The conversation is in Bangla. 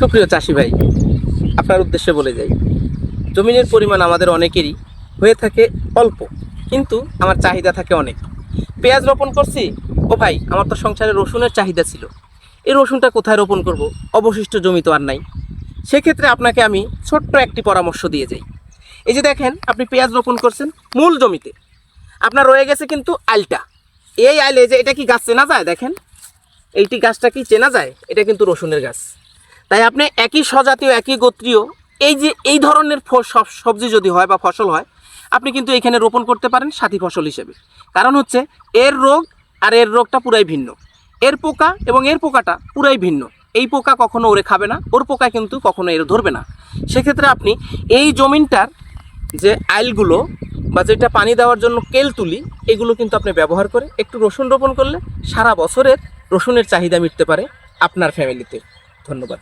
সুপ্রিয় চাষি ভাই, আপনার উদ্দেশ্যে বলে যাই, জমিনের পরিমাণ আমাদের অনেকেরই হয়ে থাকে অল্প, কিন্তু আমার চাহিদা থাকে অনেক। পেঁয়াজ রোপণ করছি, ও ভাই আমার তো সংসারে রসুনের চাহিদা ছিল, এই রসুনটা কোথায় রোপণ করব? অবশিষ্ট জমি তো আর নাই। সেক্ষেত্রে আপনাকে আমি ছোট্ট একটি পরামর্শ দিয়ে যাই। এই যে দেখেন, আপনি পেঁয়াজ রোপণ করছেন মূল জমিতে, আপনার রয়ে গেছে কিন্তু আইলটা। এই আইলে যে এটা কি গাছ চেনা যায়? দেখেন এইটি গাছটা কি চেনা যায়? এটা কিন্তু রসুনের গাছ। তাই আপনি একই স্বজাতীয় একই গোত্রীয় এই যে এই ধরনের সবজি যদি হয় বা ফসল হয়, আপনি কিন্তু এখানে রোপণ করতে পারেন সাথী ফসল হিসেবে। কারণ হচ্ছে এর রোগ আর এর রোগটা পুরাই ভিন্ন, এর পোকা এবং এর পোকাটা পুরাই ভিন্ন। এই পোকা কখনো ওরে খাবে না, ওর পোকা কিন্তু কখনো এর ধরবে না। সেক্ষেত্রে আপনি এই জমিনটার যে আইলগুলো বা যেটা পানি দেওয়ার জন্য কেল তুলি, এগুলো কিন্তু আপনি ব্যবহার করে একটু রসুন রোপণ করলে সারা বছরের রসুনের চাহিদা মিটতে পারে আপনার ফ্যামিলিতে। ধন্যবাদ।